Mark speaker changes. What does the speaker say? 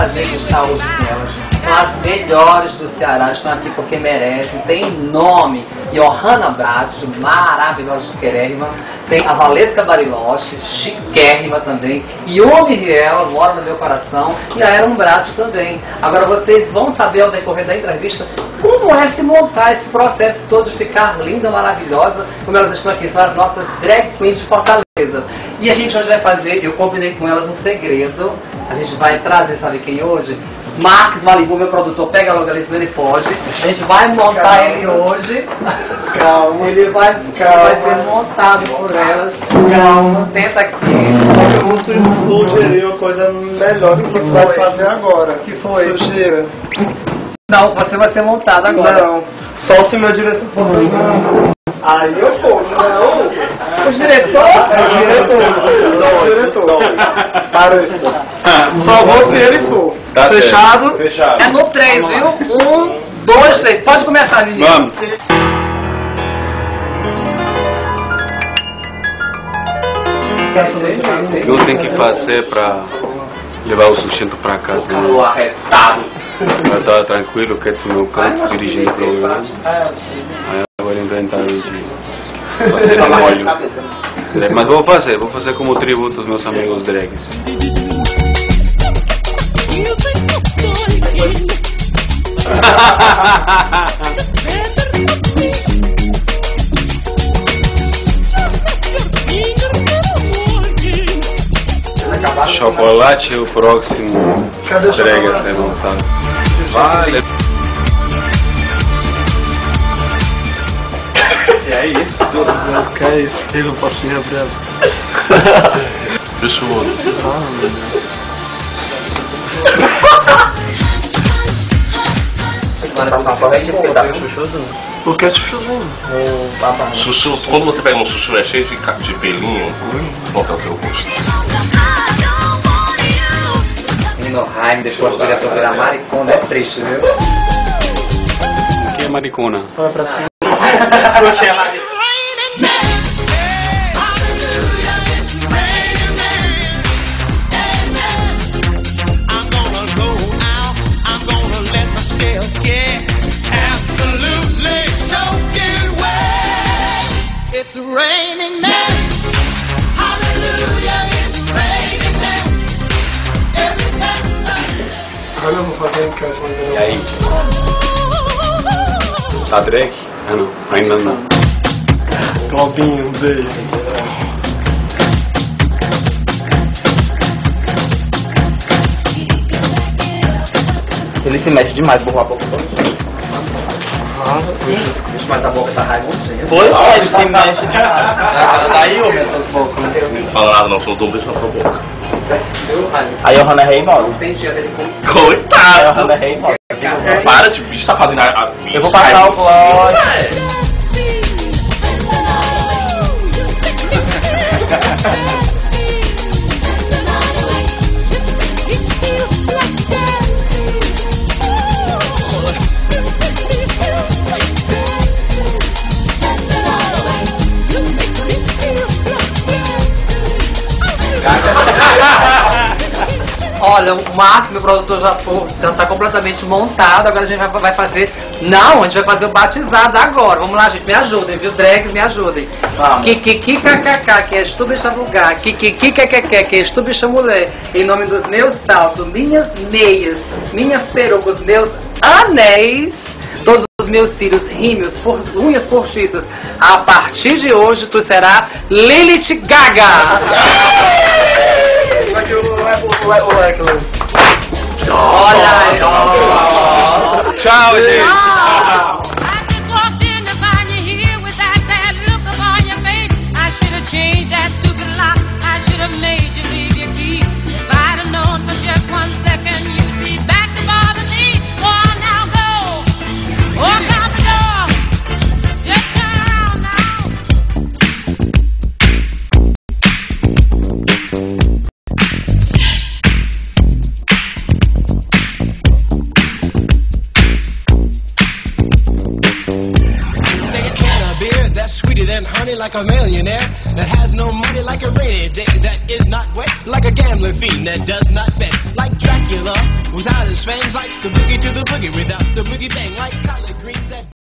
Speaker 1: prazer em estar hoje com elas. São as melhores do Ceará, estão aqui porque merecem, tem nome. Johanna Brat, maravilhosa, chiquérrima. Tem a Valesca Bariloche, chiquérrima também. Yumi Riela, mora no meu coração. E a Aaron Brat também. Agora vocês vão saber ao decorrer da entrevista como é se montar esse processo todo de ficar linda, maravilhosa, como elas estão aqui. São as nossas drag queens de Fortaleza. E a gente hoje vai fazer, eu combinei com elas um segredo. A gente vai trazer, sabe quem hoje? Marques Malibu, meu produtor, pega logo ali, senão ele foge. A gente vai montar ele hoje.
Speaker 2: Calma.
Speaker 1: Ele vai ser montado por elas.
Speaker 2: Calma.
Speaker 1: Senta aqui.
Speaker 2: Só que eu vou sugerir uma coisa melhor do que você vai fazer agora.
Speaker 1: Que foi?
Speaker 2: Sugira.
Speaker 1: Não, você vai ser montado agora.
Speaker 2: Não, só se meu diretor for. Aí eu vou, não.
Speaker 1: O diretor?
Speaker 2: É o diretor. Pareça. Só vou se ele for.
Speaker 3: Tá
Speaker 2: Fechado?
Speaker 3: Fechado.
Speaker 1: É no 3, viu? 1, 2, 3. Pode começar, menino.
Speaker 3: Vamos.
Speaker 4: O que eu tenho que fazer para levar o sustento para casa? Né?
Speaker 1: Arretado.
Speaker 4: Eu estava tranquilo, quieto no meu canto, dirigindo o programa. Aí agora inventaram de fazer molho. Mas vou fazer como tributo aos meus amigos drags. Chocolate é o próximo drag a ser montado. Vale.
Speaker 3: E aí?
Speaker 2: Mas que é isso? Eu não posso me abrir.
Speaker 3: Fecha o olho.
Speaker 2: Ah, meu Deus. O que é chuchuzinho?
Speaker 3: Chuchu, quando você pega um chuchu é cheio de pelinho, volta ao seu rosto.
Speaker 1: Menino Jaime deixou o diretor virar maricona, é triste, viu?
Speaker 4: O que é maricona?
Speaker 2: Vai pra cima.
Speaker 5: It's raining men. Hallelujah, it's raining men. Every Sunday.
Speaker 2: Olha, eu vou fazer a enquete, mas eu
Speaker 4: E aí? Tá drag? Ah não, ainda não.
Speaker 2: Globinho, um beijo.
Speaker 6: Ele se mexe demais, borrou a boca toda.
Speaker 1: Vixe, mas a boca tá raivosinha.
Speaker 6: Foi? Ele se mexe demais.
Speaker 1: Daí ouve essas bocas, né?
Speaker 3: Não fala nada não, só não deixa na tua boca.
Speaker 1: Viu, Jaime?
Speaker 6: A Johanna é rei moda.
Speaker 1: Não tem dia dele com...
Speaker 6: A
Speaker 3: Coitado!
Speaker 6: Johanna é rei moda.
Speaker 3: Para de bicho, tá fazendo a
Speaker 6: Eu vou passar o vlog.
Speaker 1: Olha, o Marcos, meu produtor, já tá completamente montado. Agora a gente vai fazer... Não, a gente vai fazer o batizado agora. Vamos lá, gente, me ajudem, viu? Drags, me ajudem. Kikikikakk, que és tu, bicha vulgar. Kikikikakk, que és tu, bicha mulher. Em nome dos meus saltos, minhas meias, minhas perucas, meus anéis, todos os meus cílios, rímios, unhas postiças. A partir de hoje, tu será Lilith Gaga. Olha aí, ó.
Speaker 4: Tchau, gente!
Speaker 5: I just walked in to find you here with that sad look upon your face. I should have changed that stupid lock. I should have made you leave your key. If I'd have known for just 1 second you'd be back to bother me. Oh, now go. Walk out the door. Just turn around now.
Speaker 7: money like a millionaire, that has no money like a rainy day, that is not wet like a gambling fiend, that does not bet like Dracula without his fangs, like the boogie to the boogie without the boogie bang, like collard greens that